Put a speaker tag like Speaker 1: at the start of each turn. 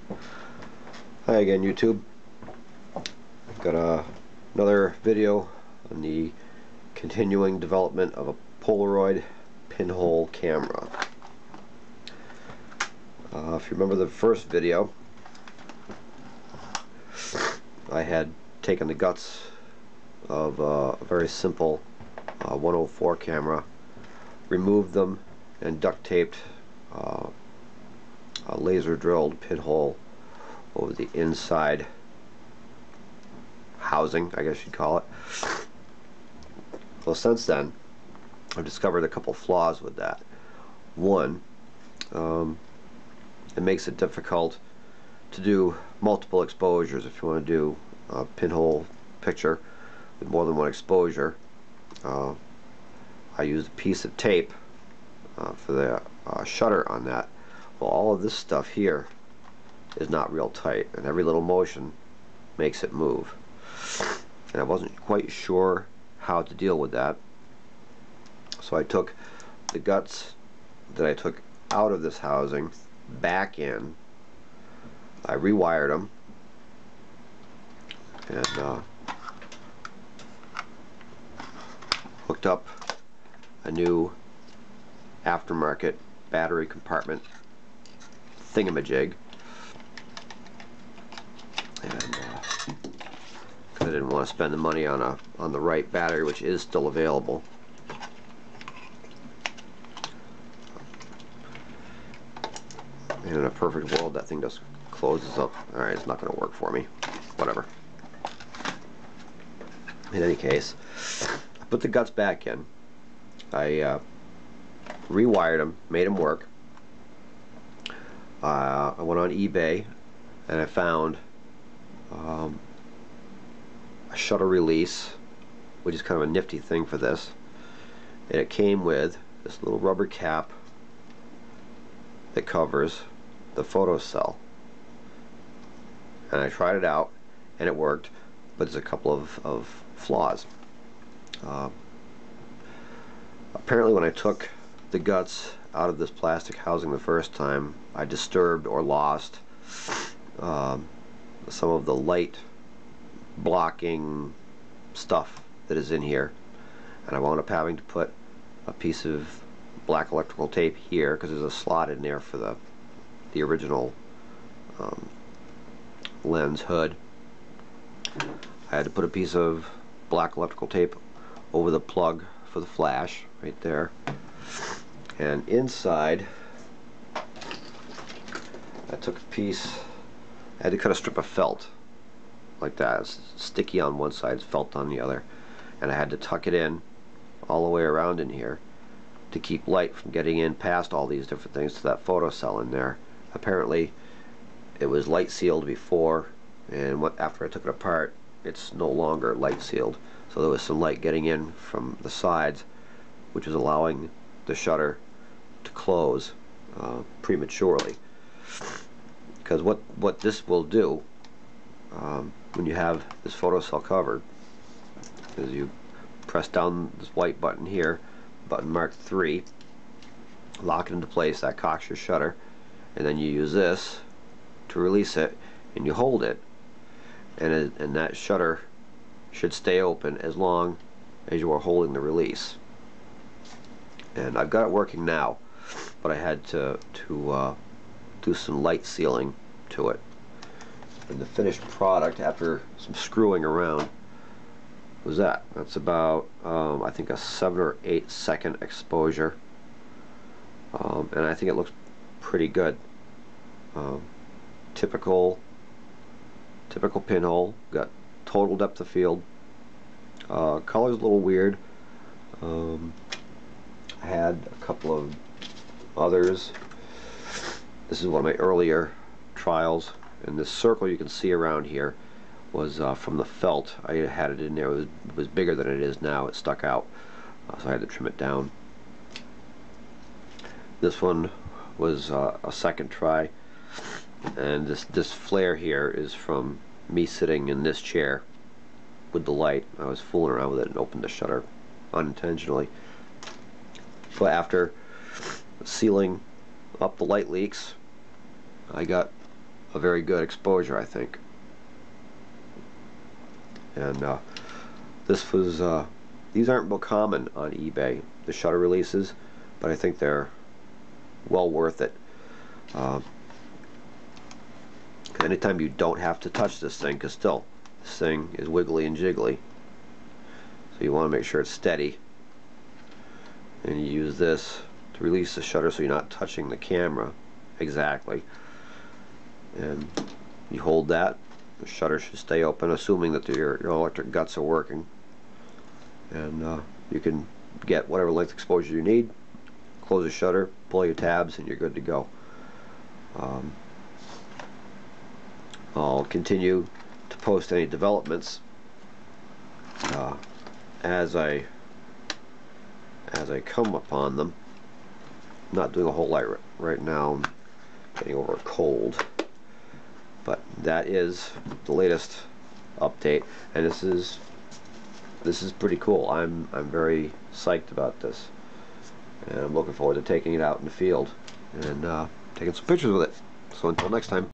Speaker 1: Hi again, YouTube. Got another video on the continuing development of a Polaroid pinhole camera. If you remember the first video, I had taken the guts of a very simple 104 camera, removed them, and duct taped a laser drilled pinhole over the inside housing, I guess you'd call it. Well, since then, I've discovered a couple flaws with that. One, it makes it difficult to do multiple exposures. If you want to do a pinhole picture with more than one exposure, I used a piece of tape for the shutter on that. Well, all of this stuff here is not real tight, and every little motion makes it move. And I wasn't quite sure how to deal with that, so I took the guts that I took out of this housing back in. I rewired them and hooked up a new aftermarket battery compartment thingamajig, and I didn't want to spend the money on the right battery, which is still available. And in a perfect world, that thing just closes up. Alright, it's not going to work for me. Whatever. In any case, I put the guts back in. I rewired them, made them work. I went on eBay and I found a shutter release, which is kind of a nifty thing for this. And it came with this little rubber cap that covers the photocell. And I tried it out and it worked, but there's a couple of flaws. Apparently when I took the guts out of this plastic housing the first time, I disturbed or lost some of the light blocking stuff that is in here, and I wound up having to put a piece of black electrical tape here because there's a slot in there for the original lens hood. I had to put a piece of black electrical tape over the plug for the flash right there, and inside I took a piece, I had to cut a strip of felt like that. It's sticky on one side, it's felt on the other, and I had to tuck it in all the way around in here to keep light from getting in past all these different things to that photocell in there. Apparently it was light sealed before, and after I took it apart, it's no longer light sealed, so there was some light getting in from the sides, which was allowing the shutter to close prematurely. Because what this will do when you have this photocell covered is you press down this white button here, button marked 3, lock it into place, that cocks your shutter, and then you use this to release it, and you hold it, and that shutter should stay open as long as you are holding the release. And I've got it working now, but I had to do some light sealing to it. And the finished product, after some screwing around, was that. That's about I think a 7 or 8 second exposure, and I think it looks pretty good. Typical pinhole, got total depth of field. Color's a little weird. I had a couple of others. This is one of my earlier trials, and this circle you can see around here was from the felt. I had it in there. It was bigger than it is now. It stuck out, so I had to trim it down. This one was a second try, and this flare here is from me sitting in this chair with the light. I was fooling around with it and opened the shutter unintentionally. But after sealing up the light leaks, I got a very good exposure, I think. And this was these aren't real common on eBay, the shutter releases, but I think they're well worth it. Anytime you don't have to touch this thing, because still this thing is wiggly and jiggly, so you want to make sure it's steady, and you use this to release the shutter so you're not touching the camera exactly, and you hold that, the shutter should stay open, assuming that your electric guts are working, and you can get whatever length exposure you need, close the shutter, pull your tabs, and you're good to go. I'll continue to post any developments as I come upon them. I'm not doing a whole lot right now. I'm getting over a cold, but that is the latest update, and this is pretty cool. I'm very psyched about this, and I'm looking forward to taking it out in the field and taking some pictures with it. So until next time.